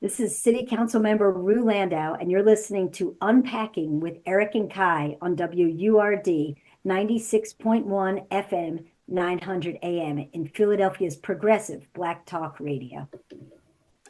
This is City Councilmember Rue Landau, and you're listening to Unpacking with Eric and Kai on WURD 96.1 FM, 900 AM in Philadelphia's progressive Black Talk Radio.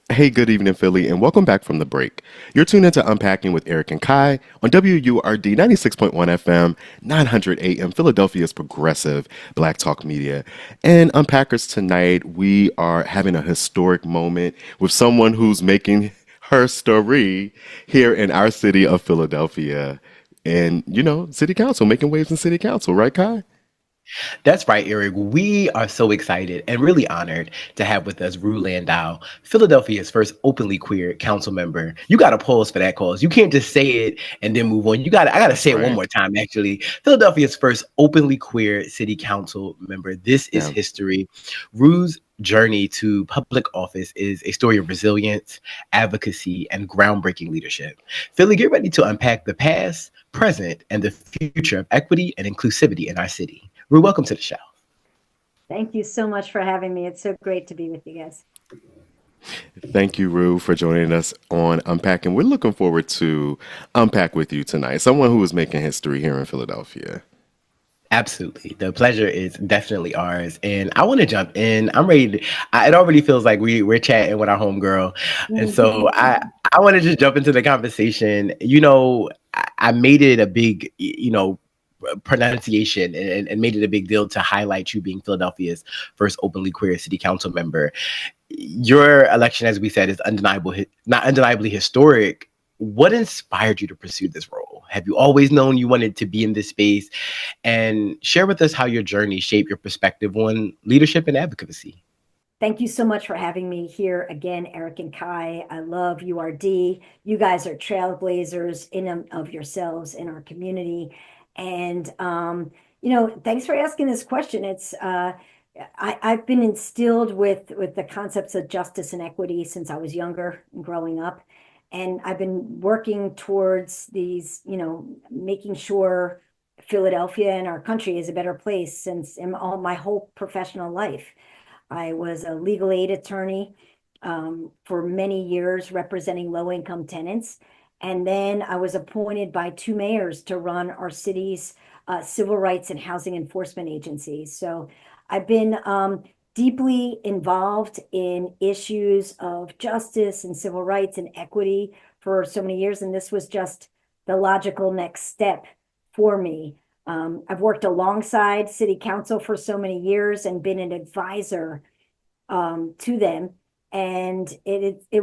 Hey, good evening, Philly, and welcome back from the break. You're tuned into Unpacking with Eric and Kai on WURD 96.1 FM, 900 AM, Philadelphia's progressive Black Talk Media. And Unpackers, tonight we are having a historic moment with someone who's making her story here in our city of Philadelphia. And, City Council, making waves in City Council, right, Kai? That's right, Eric. We are so excited and really honored to have with us Rue Landau, Philadelphia's first openly queer council member. You got to pause for that cause. You can't just say it and then move on. I got to That's say it one right. more time, actually. Philadelphia's first openly queer city council member. This is Yeah. history. Rue's journey to public office is a story of resilience, advocacy, and groundbreaking leadership. Philly, get ready to unpack the past, present, and the future of equity and inclusivity in our city. Rue, welcome to the show. Thank you so much for having me. It's so great to be with you guys. Thank you, Rue, for joining us on Unpacking. We're looking forward to unpack with you tonight. Someone who is making history here in Philadelphia. Absolutely. The pleasure is definitely ours. And I want to jump in. I'm ready it already feels like we're chatting with our homegirl. And so I want to just jump into the conversation. I made it a big, pronunciation and made it a big deal to highlight you being Philadelphia's first openly queer city council member. Your election, as we said, is not undeniably historic. What inspired you to pursue this role? Have you always known you wanted to be in this space? And share with us how your journey shaped your perspective on leadership and advocacy. Thank you so much for having me here again, Eric and Kai. I love URD. You guys are trailblazers in and of yourselves in our community. And, thanks for asking this question. I've been instilled with the concepts of justice and equity since I was younger and growing up. And I've been working towards these, making sure Philadelphia and our country is a better place since in all my whole professional life. I was a legal aid attorney for many years representing low-income tenants. And then I was appointed by two mayors to run our city's civil rights and housing enforcement agencies. So I've been deeply involved in issues of justice and civil rights and equity for so many years. And this was just the logical next step for me. I've worked alongside city council for so many years and been an advisor to them. And it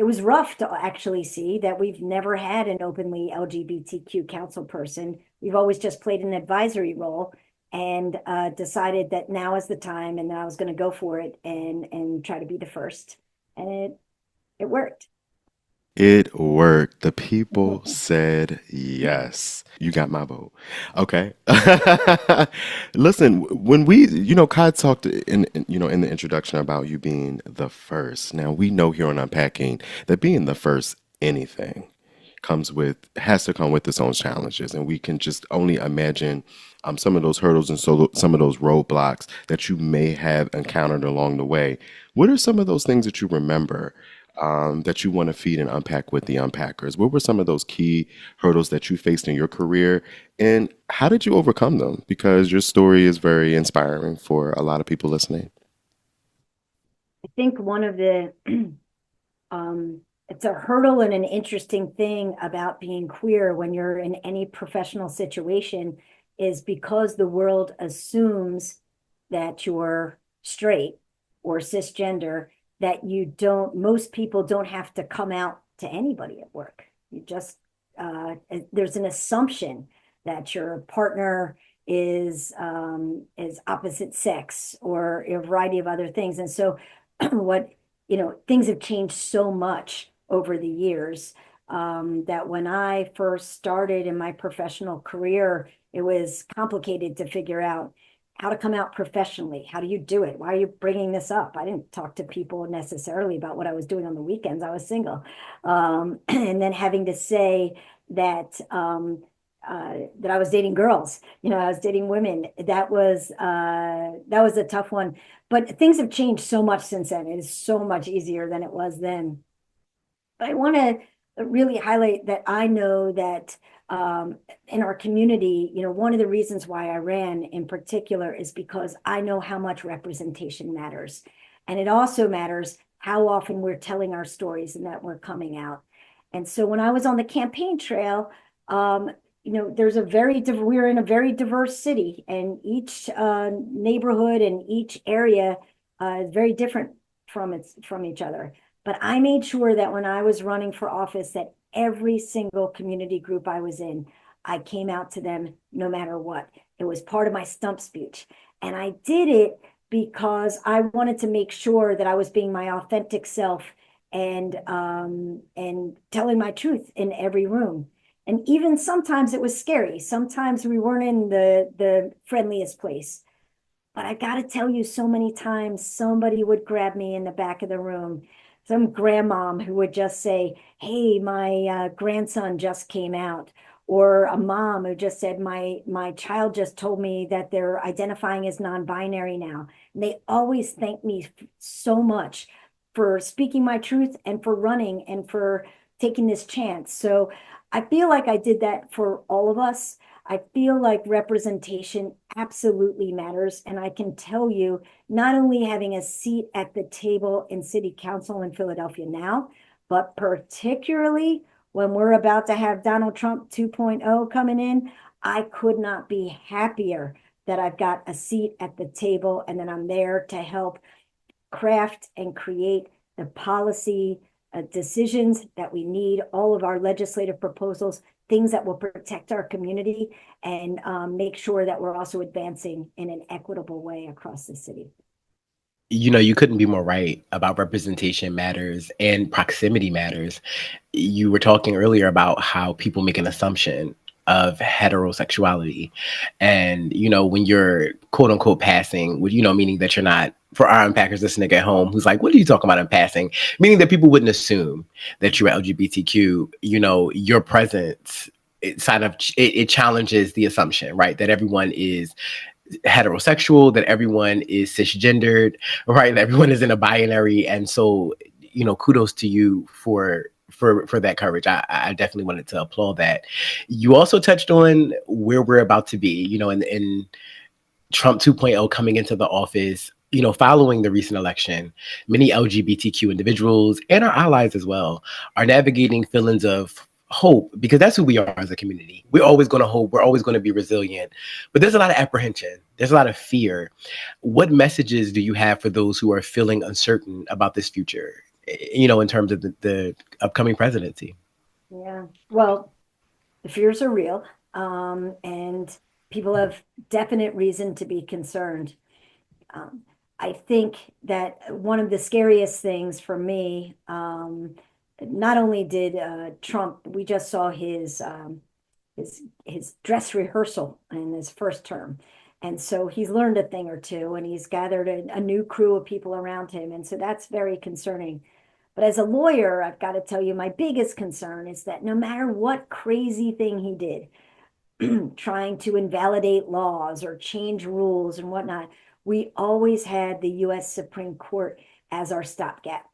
was rough to actually see that we've never had an openly LGBTQ council person. We've always just played an advisory role and decided that now is the time and that I was going to go for it and try to be the first. And it worked. It worked. The people said yes. You got my vote. Okay. Listen, when Kai talked in the introduction about you being the first. Now we know here on Unpacking that being the first anything has to come with its own challenges, and we can just only imagine some of those hurdles and some of those roadblocks that you may have encountered along the way. What are some of those things that you remember that you want to feed and unpack with the unpackers? What were some of those key hurdles that you faced in your career, and how did you overcome them? Because your story is very inspiring for a lot of people listening. I think one of the it's a hurdle and an interesting thing about being queer when you're in any professional situation is because the world assumes that you're straight or cisgender, that most people don't have to come out to anybody at work. You just, there's an assumption that your partner is opposite sex or a variety of other things. And so things have changed so much over the years that when I first started in my professional career, it was complicated to figure out how to come out professionally. How do you do it? Why are you bringing this up? I didn't talk to people necessarily about what I was doing on the weekends. I was single. And then having to say that that I was dating girls, I was dating women. That was a tough one. But things have changed so much since then. It is so much easier than it was then. But I want to really highlight that I know that in our community, one of the reasons why I ran in particular is because I know how much representation matters. And it also matters how often we're telling our stories and that we're coming out. And so when I was on the campaign trail, um, we're in a very diverse city, and each neighborhood and each area is very different from each other. But I made sure that when I was running for office, that every single community group I was in, I came out to them no matter what. It was part of my stump speech. And I did it because I wanted to make sure that I was being my authentic self and telling my truth in every room. And even sometimes it was scary. Sometimes we weren't in the friendliest place. But I got to tell you, so many times somebody would grab me in the back of the room, some grandmom who would just say, "Hey, my grandson just came out," or a mom who just said, "My child just told me that they're identifying as non-binary now." And they always thank me so much for speaking my truth and for running and for taking this chance. So I feel like I did that for all of us. I feel like representation absolutely matters. And I can tell you, not only having a seat at the table in city council in Philadelphia now, but particularly when we're about to have Donald Trump 2.0 coming in, I could not be happier that I've got a seat at the table and that I'm there to help craft and create the policy decisions that we need, all of our legislative proposals, things that will protect our community and make sure that we're also advancing in an equitable way across the city. You couldn't be more right about representation matters and proximity matters. You were talking earlier about how people make an assumption of heterosexuality. And, when you're quote unquote passing, meaning that you're not, for our unpackers listening at home, who's like, what are you talking about in passing? Meaning that people wouldn't assume that you're LGBTQ, your presence, it challenges the assumption, right? That everyone is heterosexual, that everyone is cisgendered, right? That everyone is in a binary. And so, kudos to you for that courage. I definitely wanted to applaud that. You also touched on where we're about to be, in Trump 2.0 coming into the office. Following the recent election, many LGBTQ individuals and our allies as well are navigating feelings of hope, because that's who we are as a community. We're always going to hope. We're always going to be resilient. But there's a lot of apprehension. There's a lot of fear. What messages do you have for those who are feeling uncertain about this future, in terms of the upcoming presidency? Yeah. Well, the fears are real, and people have definite reason to be concerned. Um, I think that one of the scariest things for me, not only did Trump, we just saw his dress rehearsal in his first term. And so he's learned a thing or two, and he's gathered a new crew of people around him. And so that's very concerning. But as a lawyer, I've got to tell you, my biggest concern is that no matter what crazy thing he did, trying to invalidate laws or change rules and whatnot, we always had the US Supreme Court as our stopgap.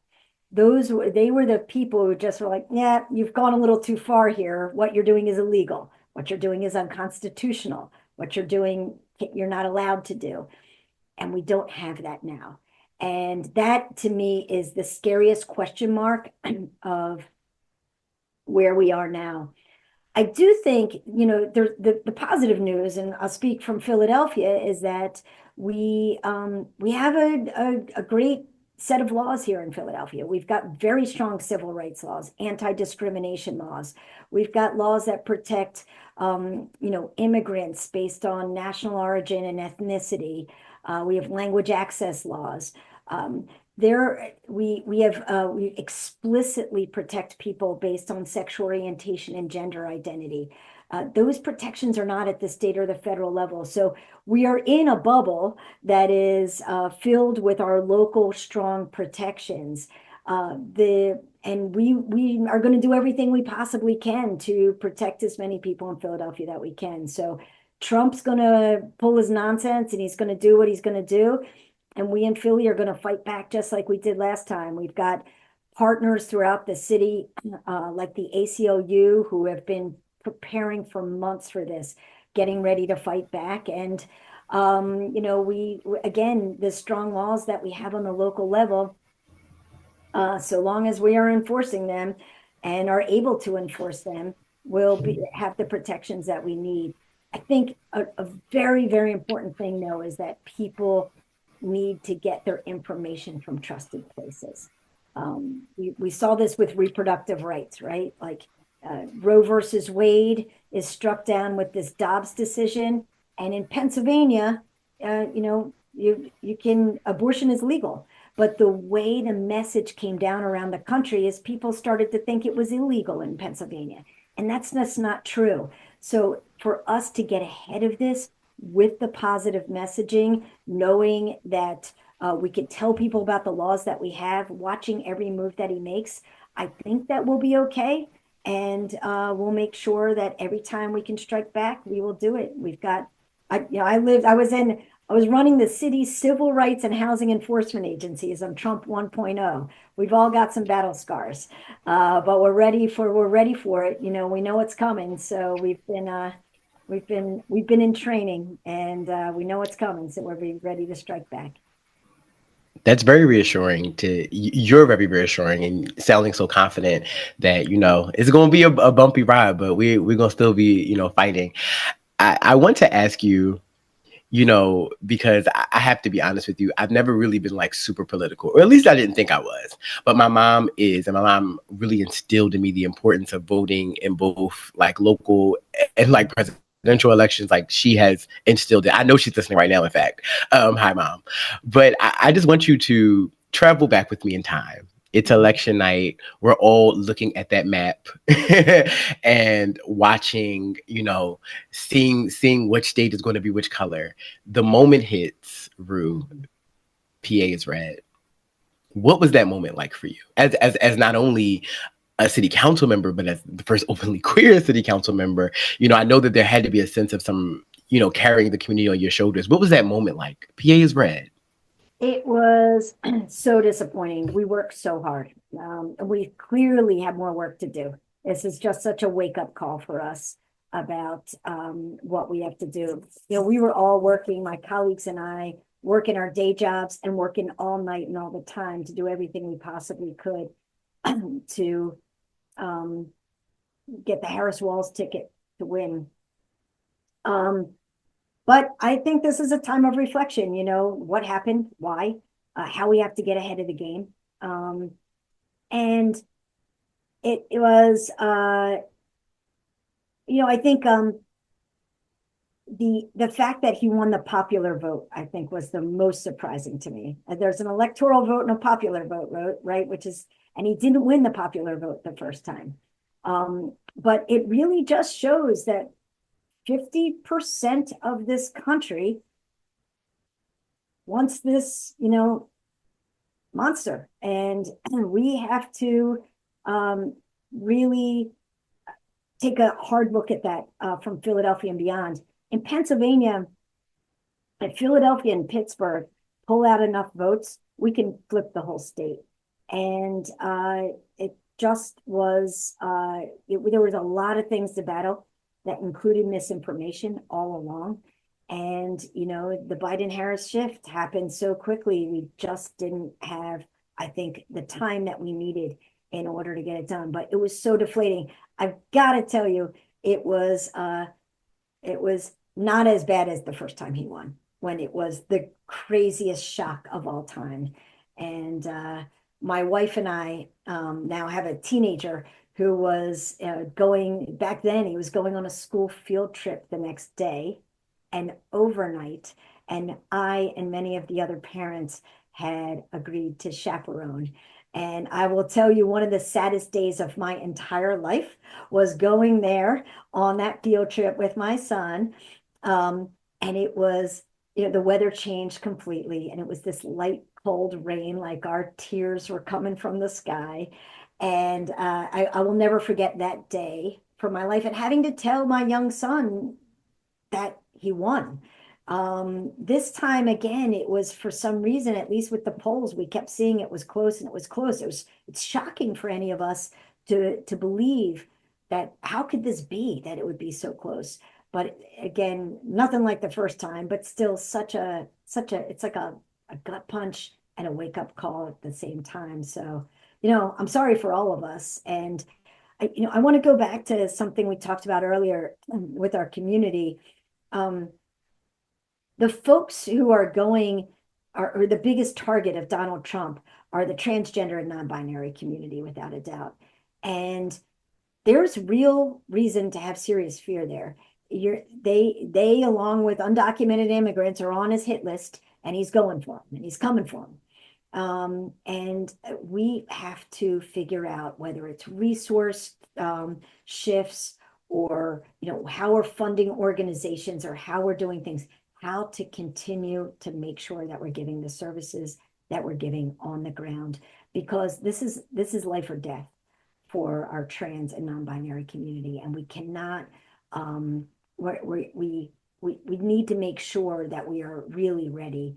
They were the people who just were like, yeah, you've gone a little too far here. What you're doing is illegal. What you're doing is unconstitutional. What you're doing, you're not allowed to do. And we don't have that now. And that to me is the scariest question mark of where we are now. I do think, there's the positive news, and I'll speak from Philadelphia, is that we have a great set of laws here in Philadelphia. We've got very strong civil rights laws, anti-discrimination laws. We've got laws that protect, immigrants based on national origin and ethnicity. We have language access laws. We explicitly protect people based on sexual orientation and gender identity. Those protections are not at the state or the federal level. So we are in a bubble that is filled with our local strong protections. We are going to do everything we possibly can to protect as many people in Philadelphia that we can. So Trump's going to pull his nonsense and he's going to do what he's going to do. And we in Philly are going to fight back just like we did last time. We've got partners throughout the city, like the ACLU, who have been preparing for months for this, getting ready to fight back. And, again, the strong laws that we have on the local level, so long as we are enforcing them and are able to enforce them, have the protections that we need. I think a very, very important thing, though, is that people need to get their information from trusted places. We saw this with reproductive rights, right? Like Roe versus Wade is struck down with this Dobbs decision, and in Pennsylvania, abortion is legal. But the way the message came down around the country is people started to think it was illegal in Pennsylvania. And that's just not true. So for us to get ahead of this with the positive messaging, knowing that we can tell people about the laws that we have, watching every move that he makes, I think that we'll be okay. And we'll make sure that every time we can strike back, we will do it. We've got, I was running the city's civil rights and housing enforcement agencies on Trump 1.0. We've all got some battle scars, but we're ready for it. We know it's coming. So we've been in training, and we know it's coming. So we're ready to strike back. That's very reassuring. You're very reassuring and sounding so confident that it's going to be a bumpy ride, but we're going to still be fighting. I want to ask you, because I have to be honest with you, I've never really been like super political, or at least I didn't think I was. But my mom is, and my mom really instilled in me the importance of voting in both like local and like presidential elections. Like she has instilled it. I know she's listening right now, in fact. Hi, Mom. But I just want you to travel back with me in time. It's election night. We're all looking at that map and watching, seeing which state is going to be which color. The moment hits, Rue, PA is red. What was that moment like for you? As not only a city council member, but as the first openly queer city council member, I know that there had to be a sense of some, carrying the community on your shoulders. What was that moment like? PA is red. It was so disappointing. We worked so hard. And we clearly have more work to do. This is just such a wake-up call for us about what we have to do. We were all working, my colleagues and I, working our day jobs and working all night and all the time to do everything we possibly could to get the Harris Walls ticket to win. But I think this is a time of reflection, what happened, why, how we have to get ahead of the game. And it was, I think the fact that he won the popular vote, I think, was the most surprising to me. There's an electoral vote and a popular vote, right? And he didn't win the popular vote the first time. But it really just shows that 50% of this country wants this, monster. And we have to really take a hard look at that from Philadelphia and beyond. In Pennsylvania, if Philadelphia and Pittsburgh pull out enough votes, we can flip the whole state. And it just was, there was a lot of things to battle that included misinformation all along. And, the Biden-Harris shift happened so quickly. We just didn't have, I think, the time that we needed in order to get it done. But it was so deflating. I've got to tell you, it was not as bad as the first time he won, when it was the craziest shock of all time. And my wife and I now have a teenager who was going, back then he was going on a school field trip the next day and overnight. And I and many of the other parents had agreed to chaperone. And I will tell you, one of the saddest days of my entire life was going there on that field trip with my son. And it was, the weather changed completely. And it was this light, cold rain, like our tears were coming from the sky. And I will never forget that day for my life, and having to tell my young son that he won. This time again, it was for some reason, at least with the polls, we kept seeing it was close and it was close. It's shocking for any of us to believe that how could this be that it would be so close? But again, nothing like the first time, but still such a it's like a gut punch and a wake up call at the same time. So, I'm sorry for all of us. And I want to go back to something we talked about earlier with our community. Um, the folks who are going are the biggest target of Donald Trump are the transgender and non-binary community, without a doubt. And there's real reason to have serious fear there. They along with undocumented immigrants are on his hit list, and he's going for them and he's coming for them. And we have to figure out whether it's resource shifts or how we're funding organizations or how we're doing things, how to continue to make sure that we're giving the services that we're giving on the ground, because this is life or death for our trans and non-binary community, and we cannot we need to make sure that we are really ready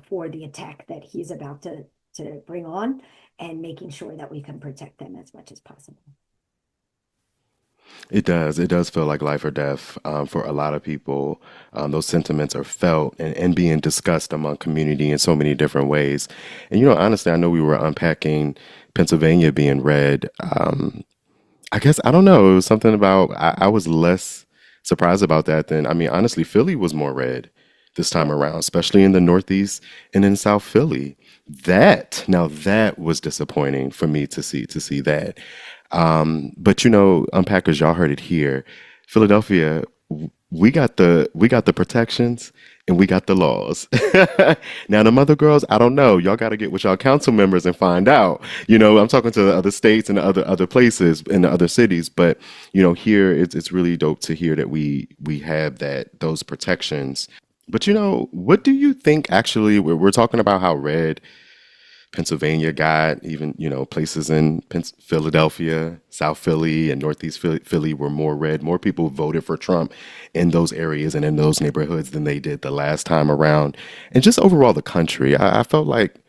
for the attack that he's about to bring on, and making sure that we can protect them as much as possible. It does. It does feel like life or death for a lot of people. Those sentiments are felt and being discussed among community in so many different ways. And, honestly, I know we were unpacking Pennsylvania being red. I guess, I don't know. It was something about, I was less surprised about that than, I mean, honestly, Philly was more red this time Yeah. around, especially in the Northeast and in South Philly. Now that was disappointing for me to see that. But unpackers, y'all heard it here. Philadelphia, we got the protections and we got the laws. Now the mother girls, I don't know. Y'all got to get with y'all council members and find out. I'm talking to the other states and the other places in the other cities, but here it's really dope to hear that we have those protections. But what do you think actually? We're talking about how red Pennsylvania got, even places in Philadelphia, South Philly, and Northeast Philly were more red. More people voted for Trump in those areas and in those neighborhoods than they did the last time around. And just overall, the country, I felt like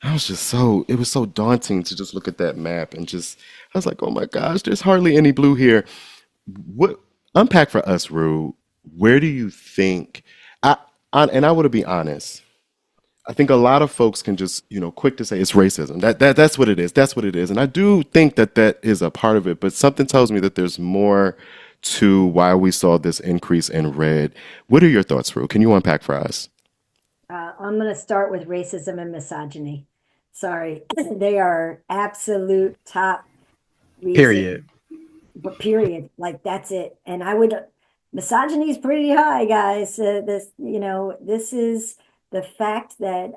it was so daunting to just look at that map and I was like, oh my gosh, there's hardly any blue here. What unpack for us, Rue? Where do you think? I, and I want to be honest. I think a lot of folks can just, quick to say it's racism. That's what it is. That's what it is. And I do think that is a part of it, but something tells me that there's more to why we saw this increase in red. What are your thoughts, Rue? Can you unpack for us? I'm going to start with racism and misogyny. Sorry, they are absolute top reason, Period. but period. Like that's it. And misogyny is pretty high, guys. This is the fact that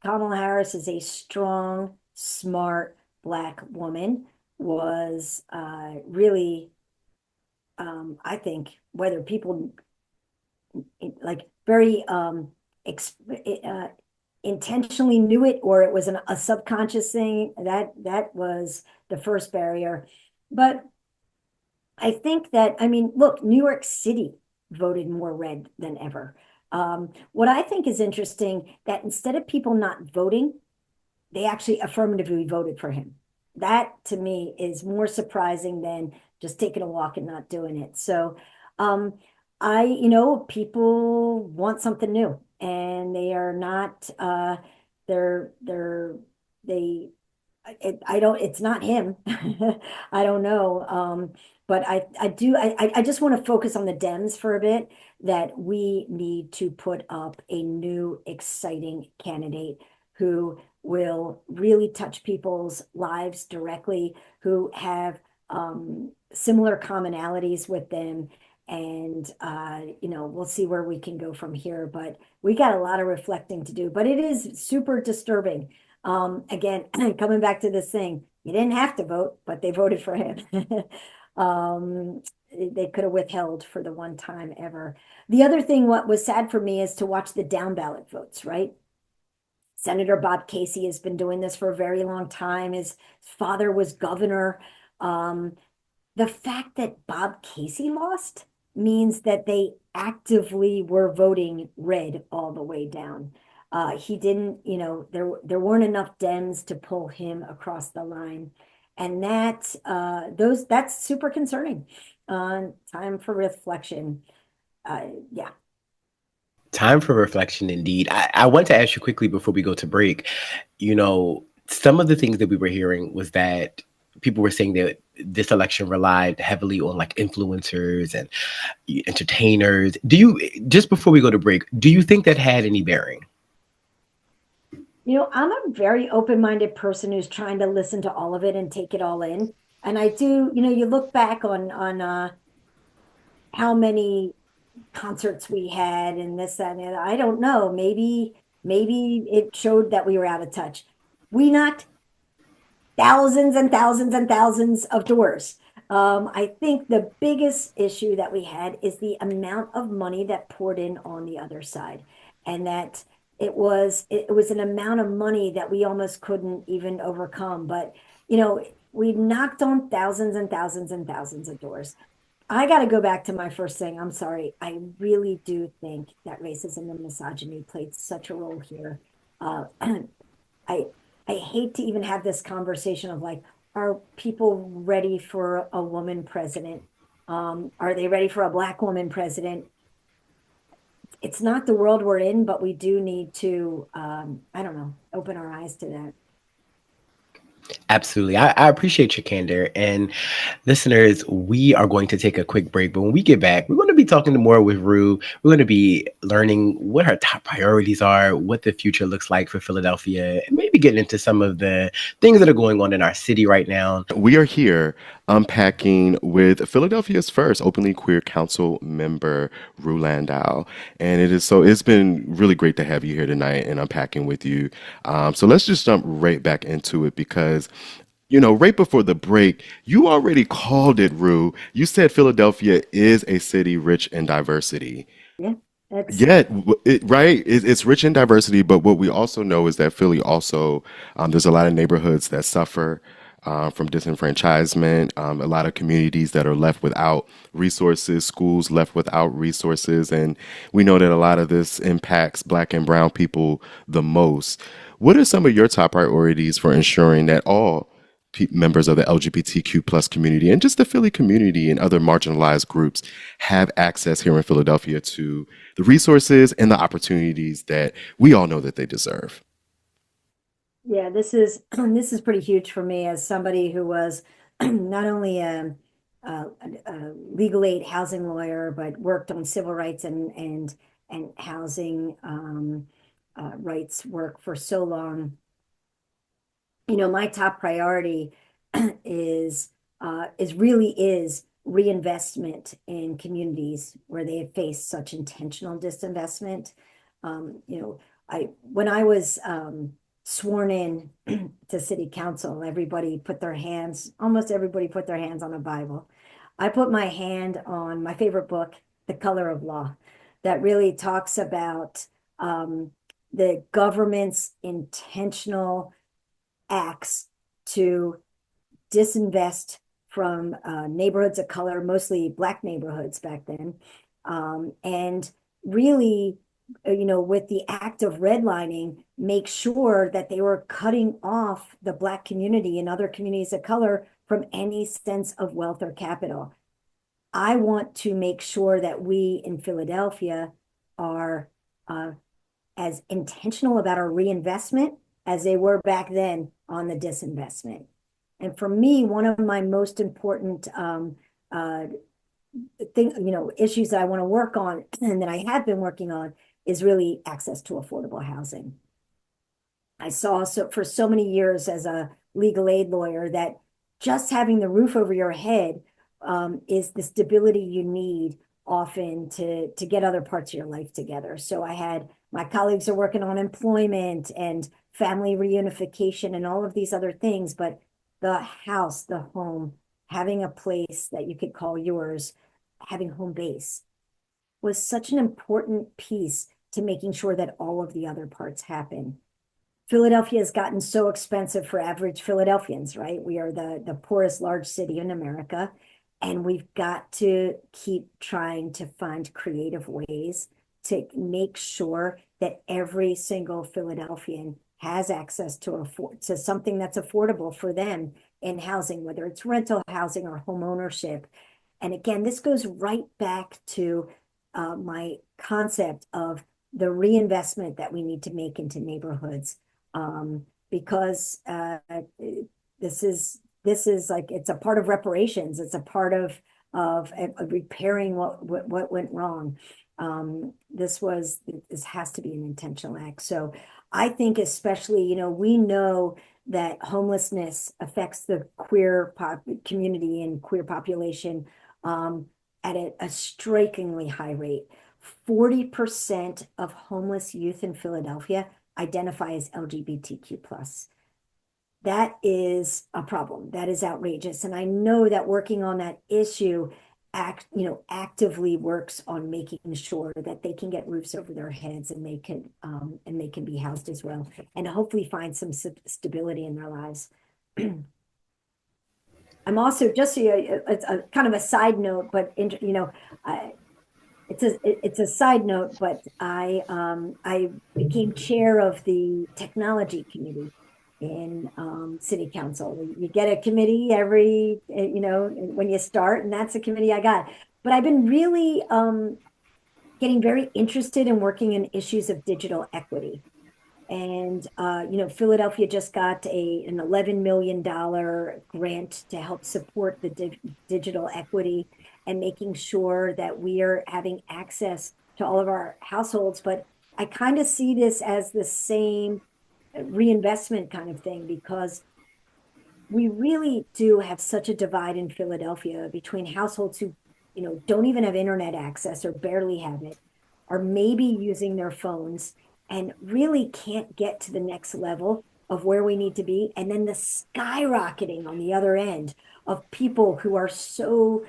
Kamala Harris is a strong, smart Black woman was really, I think, whether people like very ex intentionally knew it or it was a subconscious thing, that was the first barrier. But I think that, I mean, look, New York City voted more red than ever. What I think is interesting that instead of people not voting, they actually affirmatively voted for him. That to me is more surprising than just taking a walk and not doing it. So, um, people want something new, and they are not, they, I don't, it's not him. I don't know. But I just want to focus on the Dems for a bit, that we need to put up a new, exciting candidate who will really touch people's lives directly, who have similar commonalities with them. And, we'll see where we can go from here. But we got a lot of reflecting to do. But it is super disturbing. Again, coming back to this thing, you didn't have to vote, but they voted for him. They could have withheld for the one time ever. The other thing, what was sad for me is to watch the down ballot votes, right? Senator Bob Casey has been doing this for a very long time. His father was governor. The fact that Bob Casey lost means that they actively were voting red all the way down. He didn't, there weren't enough Dems to pull him across the line. And that's super concerning. Time for reflection. Yeah. Time for reflection, indeed. I want to ask you quickly before we go to break. Some of the things that we were hearing was that people were saying that this election relied heavily on like influencers and entertainers. Just before we go to break, do you think that had any bearing? I'm a very open-minded person who's trying to listen to all of it and take it all in. And I do, you look back on how many concerts we had and this, that, and I don't know. Maybe it showed that we were out of touch. We knocked thousands and thousands and thousands of doors. I think the biggest issue that we had is the amount of money that poured in on the other side, and that it was an amount of money that we almost couldn't even overcome. But we knocked on thousands and thousands and thousands of doors. I got to go back to my first thing. I'm sorry. I really do think that racism and misogyny played such a role here. I I hate to even have this conversation of like, are people ready for a woman president? Are they ready for a black woman president? It's not the world we're in, but we do need to, I don't know, open our eyes to that. Absolutely. I appreciate your candor. And listeners, we are going to take a quick break. But when we get back, we're going to be talking more with Rue. We're going to be learning what her top priorities are, what the future looks like for Philadelphia, and maybe getting into some of the things that are going on in our city right now. We are here unpacking with Philadelphia's first openly queer council member, Rue Landau. And it's been really great to have you here tonight and unpacking with you. So let's just jump right back into it because right before the break, you already called it, Rue. You said Philadelphia is a city rich in diversity. Yeah, that's Yeah, right. It's rich in diversity, but what we also know is that Philly also, there's a lot of neighborhoods that suffer from disenfranchisement, a lot of communities that are left without resources, schools left without resources, and we know that a lot of this impacts Black and Brown people the most. What are some of your top priorities for ensuring that all members of the LGBTQ plus community and just the Philly community and other marginalized groups have access here in Philadelphia to the resources and the opportunities that we all know that they deserve? Yeah, this is this is pretty huge for me as somebody who was not only a legal aid housing lawyer, but worked on civil rights and housing rights work for so long. My top priority is reinvestment in communities where they have faced such intentional disinvestment. I when I was sworn in to city council, almost everybody put their hands on a Bible. I put my hand on my favorite book, The Color of Law, that really talks about the government's intentional acts to disinvest from neighborhoods of color, mostly Black neighborhoods back then. And really, with the act of redlining, make sure that they were cutting off the Black community and other communities of color from any sense of wealth or capital. I want to make sure that we in Philadelphia are as intentional about our reinvestment as they were back then on the disinvestment. And for me, one of my most important issues that I want to work on and that I have been working on is really access to affordable housing. I saw for so many years as a legal aid lawyer that just having the roof over your head is the stability you need often to get other parts of your life together. So my colleagues are working on employment and family reunification and all of these other things, but the house, the home, having a place that you could call yours, having home base was such an important piece to making sure that all of the other parts happen. Philadelphia has gotten so expensive for average Philadelphians, right? We are the poorest large city in America. And we've got to keep trying to find creative ways to make sure that every single Philadelphian has access to something that's affordable for them in housing, whether it's rental housing or home ownership. And again, this goes right back to my concept of the reinvestment that we need to make into neighborhoods, because this is like it's a part of reparations. It's a part of repairing what went wrong. This has to be an intentional act. So I think especially, we know that homelessness affects the queer community and queer population at a strikingly high rate. 40% of homeless youth in Philadelphia identify as LGBTQ plus. That is a problem. That is outrageous. And I know that working on that issue actively works on making sure that they can get roofs over their heads and they can be housed as well, and hopefully find some stability in their lives. I'm also just it's a kind of a side note, but it's a side note, but I became chair of the technology committee in city council. You get a committee every when you start, and that's the committee I got. But I've been really getting very interested in working in issues of digital equity. And Philadelphia just got an $11 million grant to help support the digital equity and making sure that we are having access to all of our households. But I kind of see this as the same reinvestment kind of thing, because we really do have such a divide in Philadelphia between households who, don't even have internet access or barely have it, or maybe using their phones and really can't get to the next level of where we need to be. And then the skyrocketing on the other end of people who are so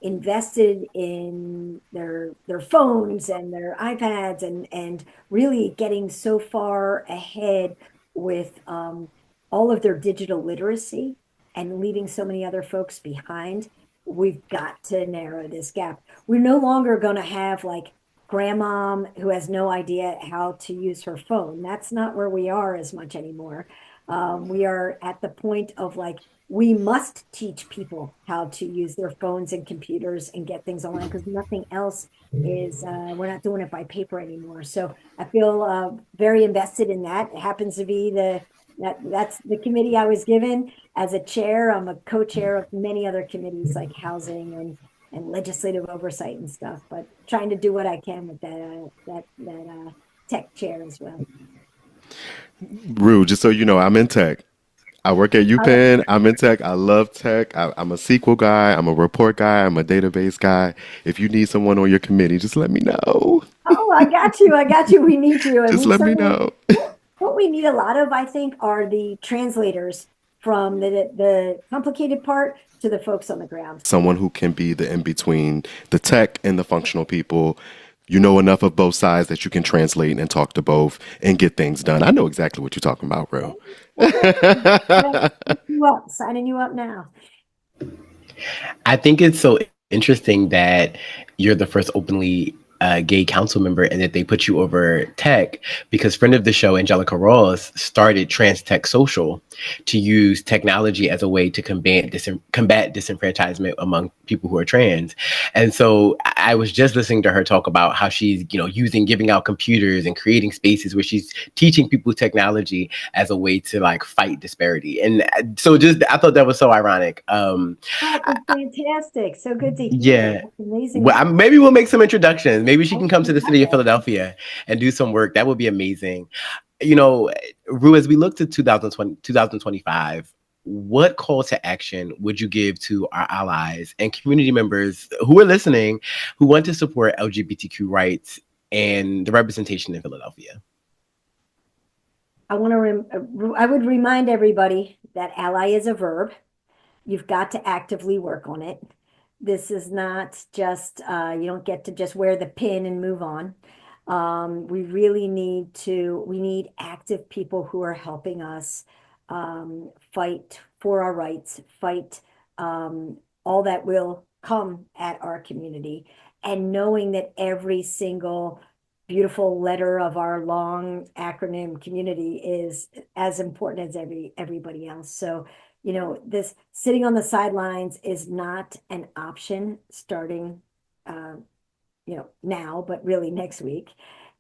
invested in their phones and their iPads, and really getting so far ahead with all of their digital literacy and leaving so many other folks behind. We've got to narrow this gap. We're no longer going to have like grandmom who has no idea how to use her phone. That's not where we are as much anymore. We are at the point of like, we must teach people how to use their phones and computers and get things online, because nothing else is, we're not doing it by paper anymore. So I feel very invested in that. It happens to be that's the committee I was given as a chair. I'm a co-chair of many other committees like housing and legislative oversight and stuff, but trying to do what I can with that tech chair as well. Rue, just so you know, I'm in tech. I work at UPenn. I'm in tech. I love tech. I'm a SQL guy. I'm a report guy. I'm a database guy. If you need someone on your committee, just let me know. Oh, I got you. I got you. We need you. And Just we let me certainly, know. what we need a lot of, I think, are the translators from the complicated part to the folks on the ground. Someone who can be the in between the tech and the functional people. You know enough of both sides that you can translate and talk to both and get things done. I know exactly what you're talking about, Ro. Well, good. You up, signing you up now. I think it's so interesting that you're the first openly gay council member and that they put you over tech, because friend of the show, Angelica Ross, started Trans Tech Social to use technology as a way to combat disenfranchisement among people who are trans. And so I was just listening to her talk about how she's, giving out computers and creating spaces where she's teaching people technology as a way to like fight disparity. And so I thought that was so ironic. That is fantastic. So good to hear. Yeah. That's amazing Well, work. maybe we'll make some introductions. Maybe she I can come to the love city of it. Philadelphia and do some work. That would be amazing. Rue, as we look to 2020, 2025, what call to action would you give to our allies and community members who are listening, who want to support LGBTQ rights and the representation in Philadelphia? I would remind everybody that ally is a verb. You've got to actively work on it. This is not just, you don't get to just wear the pin and move on. We need active people who are helping us fight for our rights, fight all that will come at our community, and knowing that every single beautiful letter of our long acronym community is as important as everybody else. So, this sitting on the sidelines is not an option starting, uh, now, but really next week.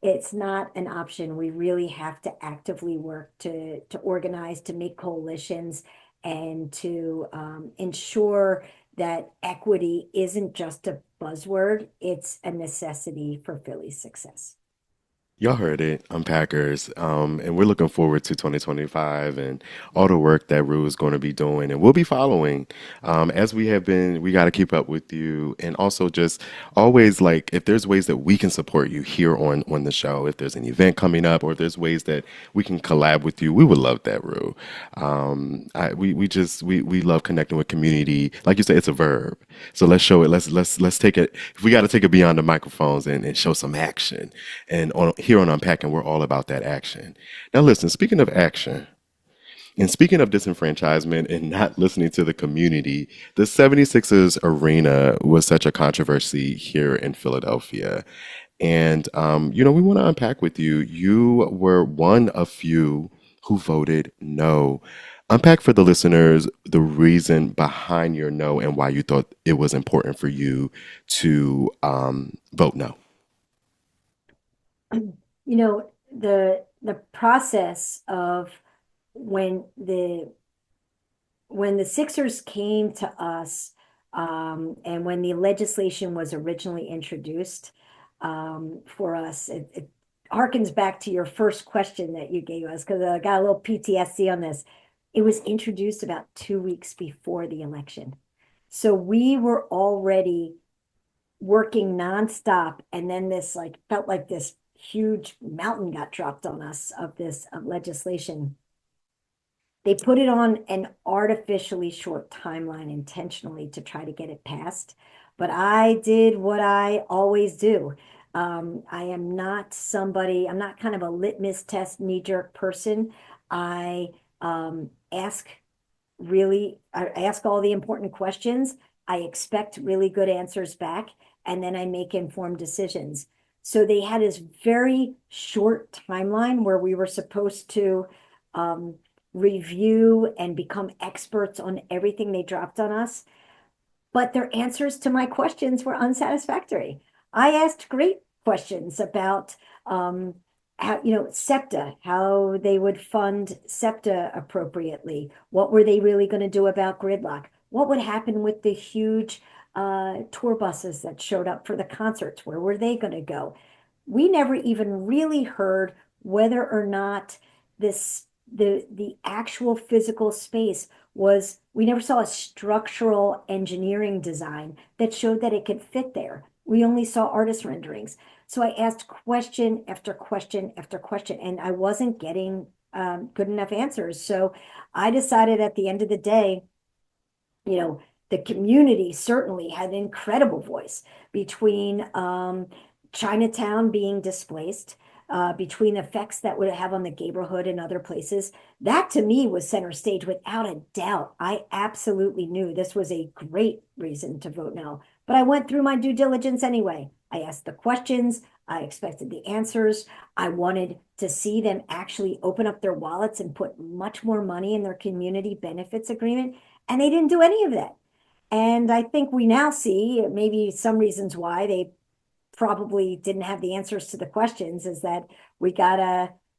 It's not an option. We really have to actively work to organize, to make coalitions, and to ensure that equity isn't just a buzzword, it's a necessity for Philly's success. Y'all heard it, Unpackers. And we're looking forward to 2025 and all the work that Rue is going to be doing. And we'll be following as we have been. We got to keep up with you. And also just always like if there's ways that we can support you here on the show, if there's an event coming up or if there's ways that we can collab with you, we would love that, Rue. We love connecting with community. Like you said, it's a verb. So let's show it. Let's take it. If we got to take it beyond the microphones and show some action. And on here on Unpacking, we're all about that action. Now, listen, speaking of action, and speaking of disenfranchisement and not listening to the community, the 76ers arena was such a controversy here in Philadelphia. And, we want to unpack with you. You were one of few who voted no. Unpack for the listeners the reason behind your no and why you thought it was important for you to vote no. The process of when the when the Sixers came to us, and when the legislation was originally introduced, for us, it harkens back to your first question that you gave us, because I got a little PTSD on this. It was introduced about 2 weeks before the election. So we were already working nonstop, and then this like felt like this huge mountain got dropped on us of this of legislation. They put it on an artificially short timeline intentionally to try to get it passed. But I did what I always do. I am not somebody, I'm not kind of a litmus test knee-jerk person. I I ask all the important questions. I expect really good answers back, and then I make informed decisions. So they had this very short timeline where we were supposed to um, review and become experts on everything they dropped on us, but their answers to my questions were unsatisfactory. I asked great questions about how, SEPTA, how they would fund SEPTA appropriately. What were they really going to do about gridlock? What would happen with the huge tour buses that showed up for the concerts? Where were they going to go? We never even really heard whether or not the actual physical space was, we never saw a structural engineering design that showed that it could fit there. We only saw artist renderings. So I asked question after question after question, and I wasn't getting good enough answers. So I decided at the end of the day, the community certainly had an incredible voice between Chinatown being displaced, between effects that would have on the neighborhood and other places. That to me was center stage without a doubt. I absolutely knew this was a great reason to vote no. But I went through my due diligence anyway. I asked the questions. I expected the answers. I wanted to see them actually open up their wallets and put much more money in their community benefits agreement. And they didn't do any of that. And I think we now see maybe some reasons why they probably didn't have the answers to the questions is that we got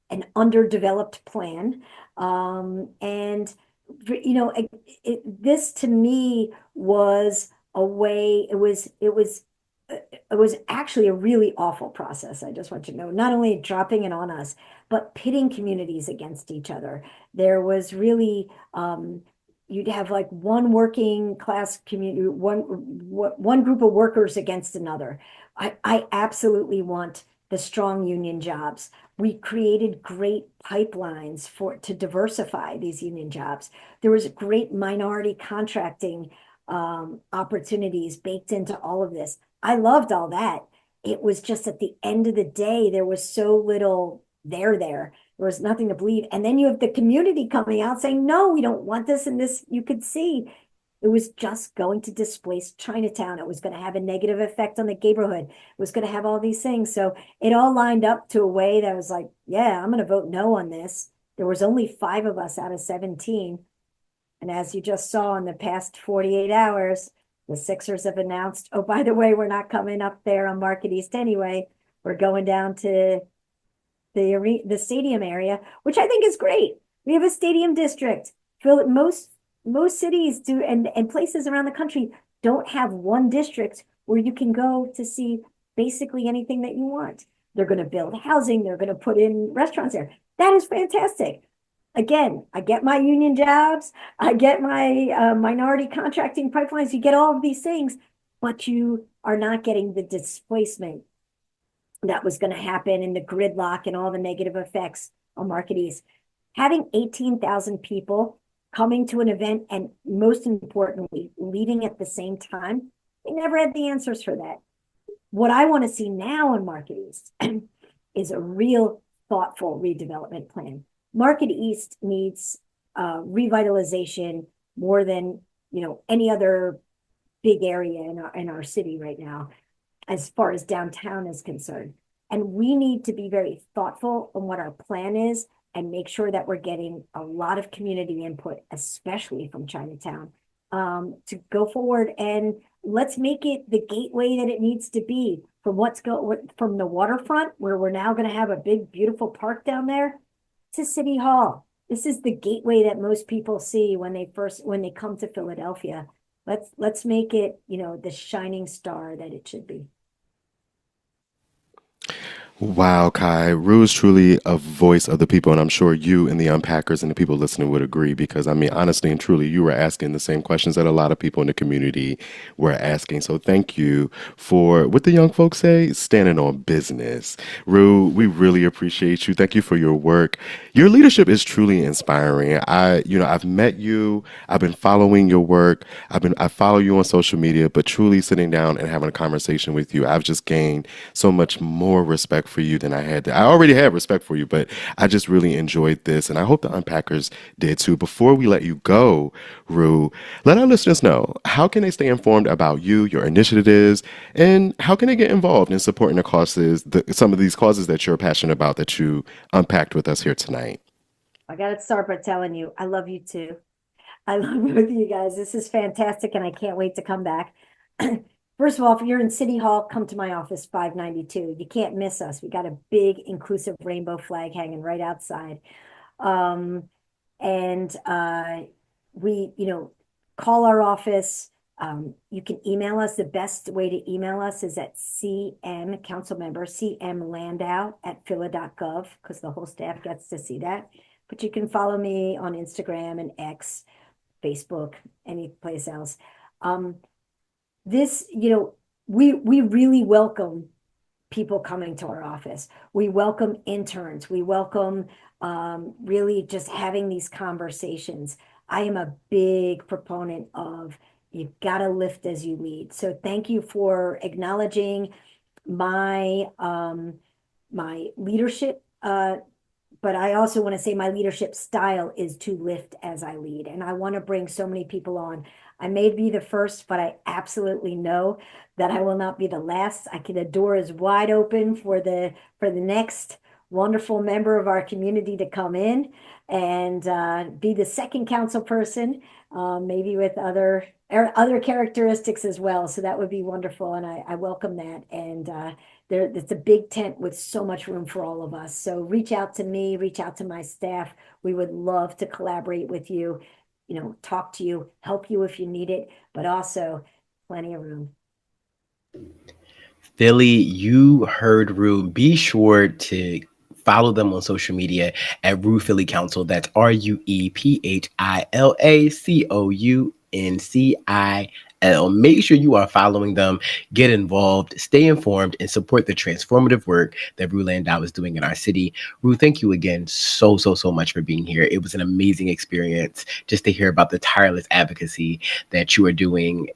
an underdeveloped plan. And this to me was a way, it was actually a really awful process. I just want you to know, not only dropping it on us, but pitting communities against each other. There was really you'd have like one working class community, one group of workers against another. I absolutely want the strong union jobs. We created great pipelines to diversify these union jobs. There was great minority contracting opportunities baked into all of this. I loved all that. It was just at the end of the day, there was so little there. There was nothing to believe. And then you have the community coming out saying, no, we don't want this. And this, you could see It was just going to displace Chinatown. It was going to have a negative effect on the neighborhood. It was going to have all these things. So it all lined up to a way that was like, yeah, I'm going to vote no on this. There was only 5 of us out of 17. And as you just saw in the past 48 hours, the Sixers have announced, oh, by the way, we're not coming up there on Market East anyway. We're going down to the stadium area, which I think is great. We have a stadium district. Most cities do, and places around the country don't have one district where you can go to see basically anything that you want. They're going to build housing. They're going to put in restaurants there. That is fantastic. Again, I get my union jobs. I get my minority contracting pipelines. You get all of these things, but you are not getting the displacement that was going to happen in the gridlock and all the negative effects on Market East. Having 18,000 people coming to an event and most importantly, leaving at the same time, they never had the answers for that. What I want to see now in Market East is a real thoughtful redevelopment plan. Market East needs revitalization more than any other big area in our city right now, as far as downtown is concerned. And we need to be very thoughtful on what our plan is and make sure that we're getting a lot of community input, especially from Chinatown, to go forward. And let's make it the gateway that it needs to be from from the waterfront, where we're now going to have a big, beautiful park down there, to City Hall. This is the gateway that most people see when they come to Philadelphia. Let's make it, the shining star that it should be. Wow, Kai, Rue is truly a voice of the people, and I'm sure you and the unpackers and the people listening would agree because, I mean, honestly and truly, you were asking the same questions that a lot of people in the community were asking. So thank you for, what the young folks say, standing on business. Rue, we really appreciate you. Thank you for your work. Your leadership is truly inspiring. I've met you. I've been following your work. I follow you on social media, but truly sitting down and having a conversation with you, I've just gained so much more respect for you than I had. I already had respect for you, but I just really enjoyed this, and I hope the unpackers did too. Before we let you go, Rue, let our listeners know, how can they stay informed about you, your initiatives, and how can they get involved in supporting the causes, some of these causes that you're passionate about that you unpacked with us here tonight? I got to start by telling you, I love you too. I love both of you guys. This is fantastic, and I can't wait to come back. First of all, if you're in City Hall, come to my office, 592. You can't miss us. We got a big inclusive rainbow flag hanging right outside. And we, call our office. You can email us. The best way to email us is at CouncilMember, CM Landau at phila.gov, because the whole staff gets to see that. But you can follow me on Instagram and X, Facebook, any place else. We really welcome people coming to our office. We welcome interns. We welcome really just having these conversations. I am a big proponent of, you've got to lift as you lead. So thank you for acknowledging my my leadership. But I also want to say my leadership style is to lift as I lead. And I want to bring so many people on. I may be the first, but I absolutely know that I will not be the last. The door is wide open for the next wonderful member of our community to come in and be the second council person, maybe with other characteristics as well. So that would be wonderful. And I welcome that. And it's a big tent with so much room for all of us. So reach out to me, reach out to my staff. We would love to collaborate with you, talk to you, help you if you need it, but also plenty of room. Philly, you heard Rue. Be sure to follow them on social media at Rue Philly Council. That's RuePhilaCouncil. Make sure you are following them, get involved, stay informed, and support the transformative work that Rue Landau is doing in our city. Rue, thank you again so much for being here. It was an amazing experience just to hear about the tireless advocacy that you are doing